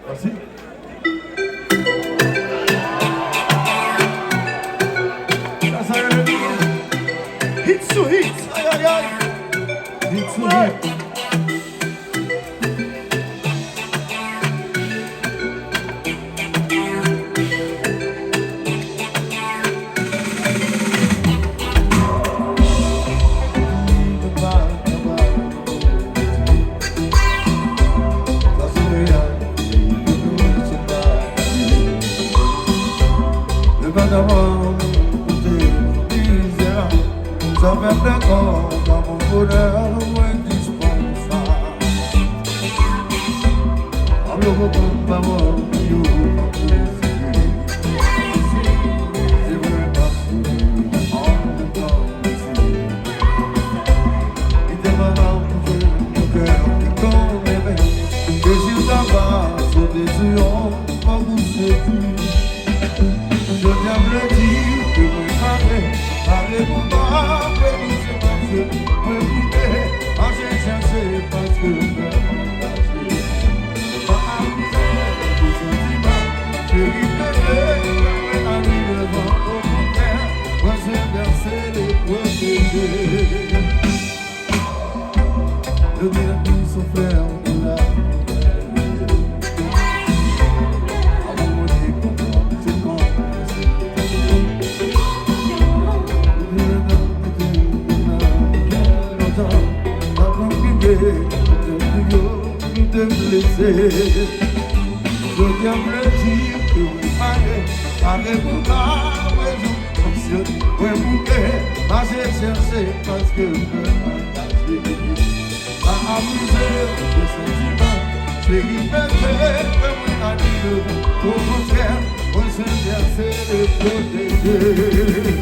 Merci. Ça y est. Hit sur hit. Aïe aïe aïe. Hit sur hit. Ça fait d'accord dans mon bonheur indispensable. En le reprendre ma mort, je veux m'assurer en temps ici. Il demande mon cœur qui connaît, que s'il t'avance, je désire pas vous séduire. Je viens me le dire que vous m'avez, allez-vous pas. J'ai cherché parce que je veux m'engager. Pas amuser de sentiments. J'ai libéré à lui devant au contraire. Moi j'ai versé les protéger. Le dernier souffert de la de me laisser. Je viens me le dire que vous m'avez, arrêtez-vous pas, raison fonctionne. Oui, vous m'avez, j'ai cherché parce que je veux m'engager. À amuser de sentiments, j'ai libéré, comme on a dit, au contraire, on s'est versé les protéger.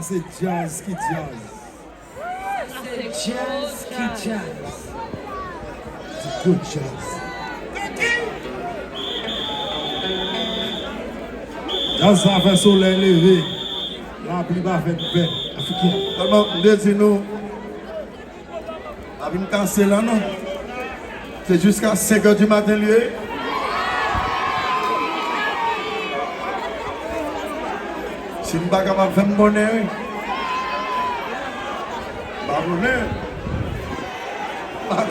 c'est jazz qui jazz. Jazz qui jazz. C'est good jazz. Jazz ça fait soleil levé. La pluie va faire paix. Africain. Tellement, dis-nous. Avec une cassée là, non? C'est jusqu'à 5 h du matin, lui. Si je ne suis pas capable de faire mon bonheur, pas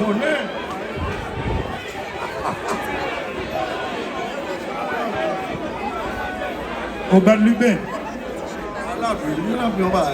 bonheur. On bat lui bien. La pluie, on va.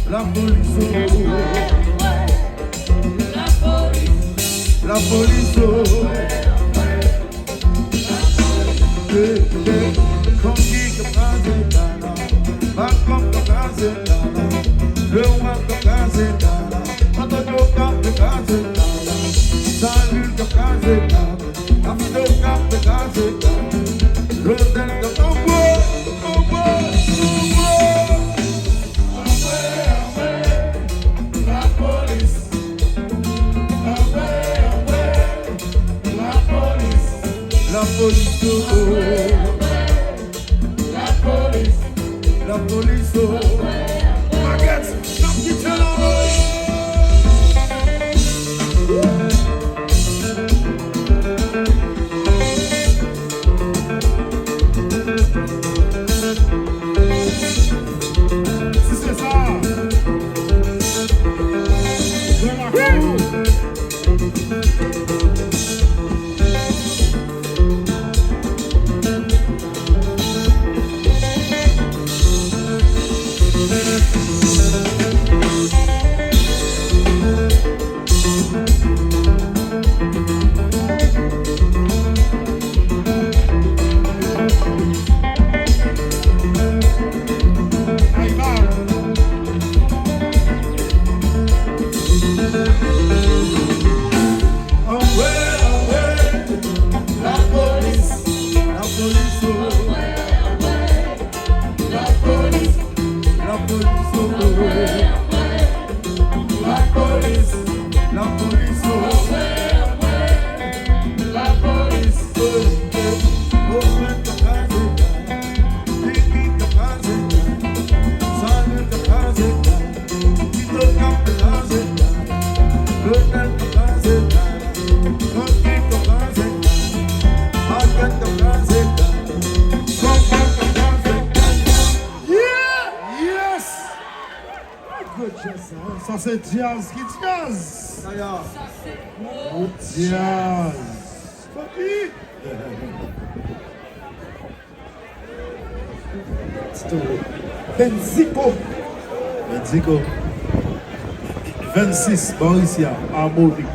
La police, police, la police, Baguette, la petite si c'est ça, de la cour. Ça c'est jazz qui jazz. Jazz. 26, Mauricia, harmonique.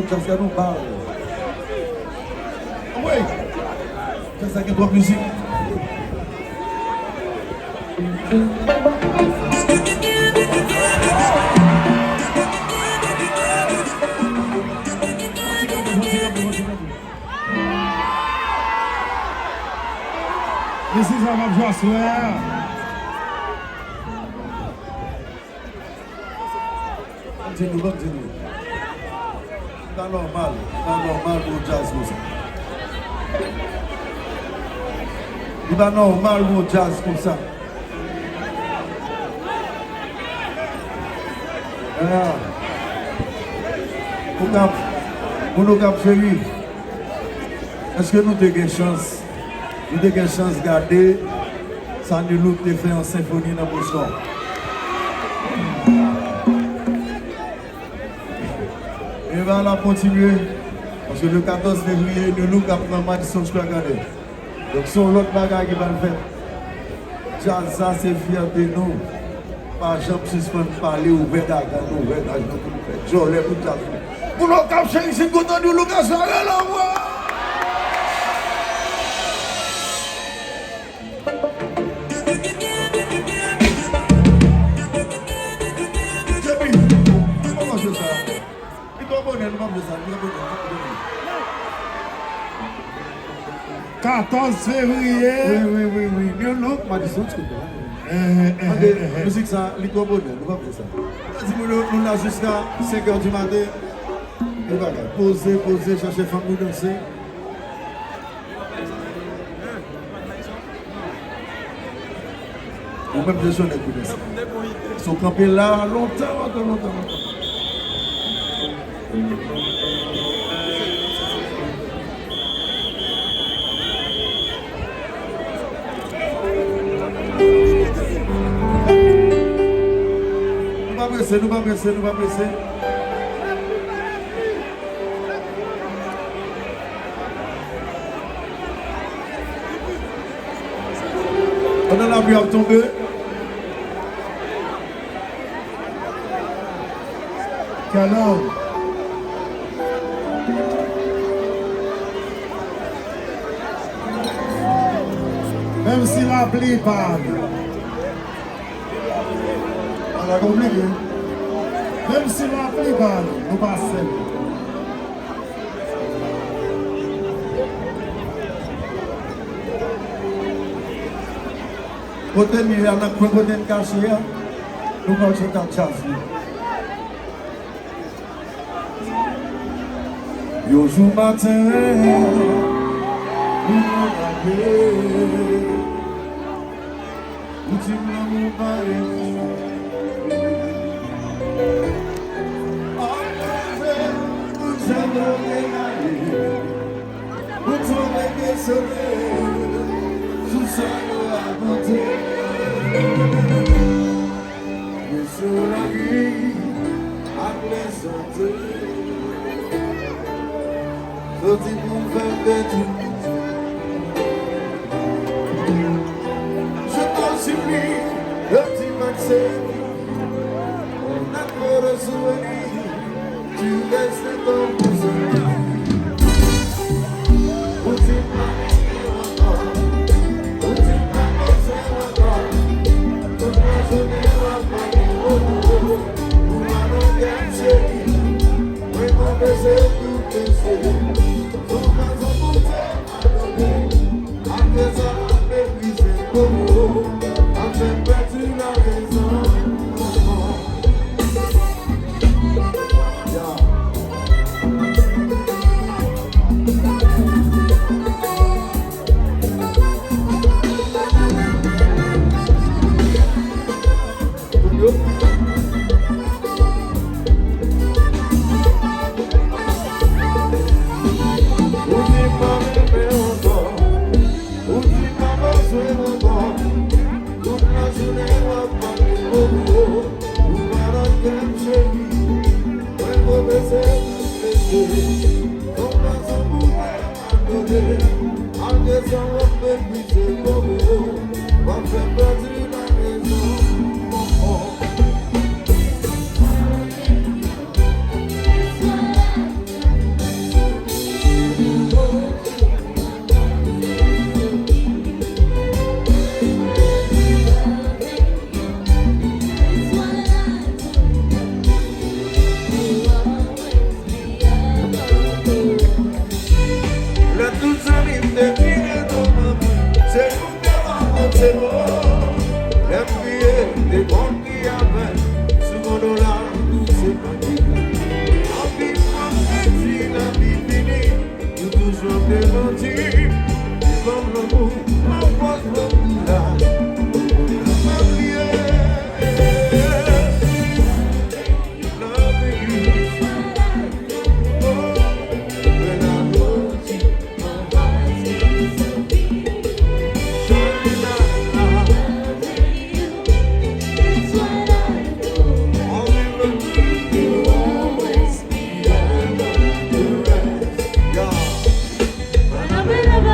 Jazz, non parle. Oui, c'est ça qui est droit musique. This is our just where. Dis-nous. C'est pas normal pour jazz comme ça. C'est pas normal pour jazz comme ça. Pour nos cap chéris, est-ce que nous avons une chance? Nous avons une chance de garder ça NULOOK te fait en symphonie dans le son. Et on va continuer parce que le 14 février, NULOOK a pris un match de Square Garden. Donc, c'est l'autre bagage qui va le faire. Jazz, ça, c'est fierté, nous. Pas jamais suspendre parler ou vedage, nous, vedage, nous, pour le faire. Pour jazz. Pour nos cap chéris, c'est content de NULOOK à ça, là, moi. Comment je ça? 14 février. Oui. NULOOK m'a dit ça, tu comprends? Musique ça, l'icône bonheur, nous va faire ça. Nous là jusqu'à 5h du matin. Poser, chercher femme pour danser. Ou même je suis pour danser. Ils sont campés là longtemps. Nous va presser. On a la pluie à tomber. Quel homme. Même si la pluie parle. On a compliqué. Même si la pluie parle, nous passons. Côté mieux, on a côté caché, nous marchons dans CHAJE. Yo jour matin, nous regardons, où tu m'as parlé. Où tu m'as regardé, où tu m'as regardé, sous sa volonté. Mais sur la vie, à les santé. Je dis pour faire des trucs. Je t'en supplie, le petit Maxime. On a trop de souvenirs. Tu restes ton cousin. Où tu m'as mis encore. Où tu m'as posé encore. Toute la journée, on va parler. Où allons bien chérie. Oui, mon baiser, tout baiser. When I'm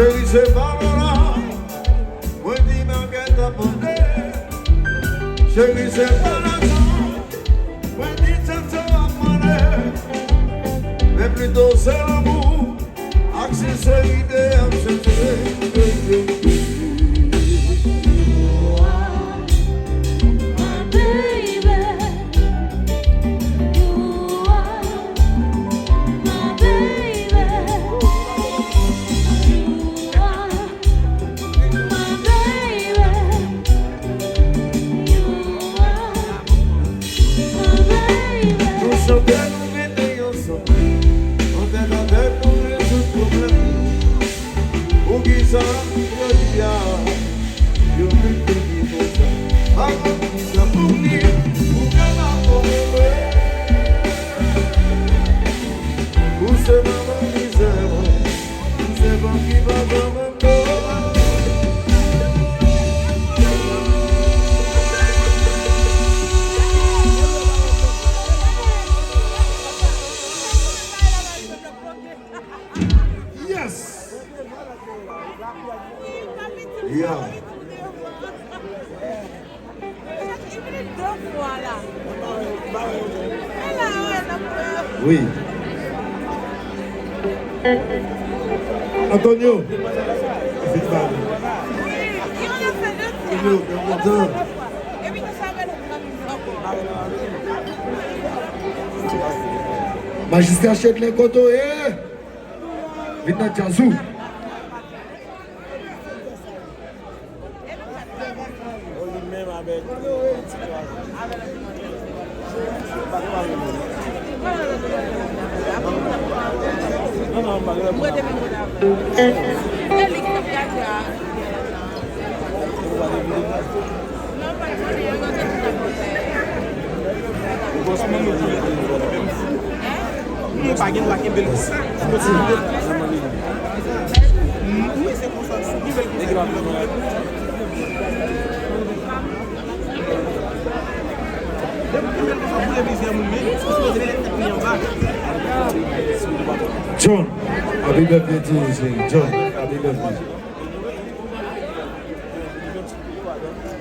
Chérie, c'est pas là. Moi, dis-moi qu'elle t'a posé. Chérie, c'est pas là. Moi, dis ça, ça va m'aller. Mais plutôt, c'est l'amour. Accessoire, accessoire. Oui. Antonio. Magistrat achète les coteaux, eh! Vite dans Jazou. John, happy birthday to you, John. Happy birthday.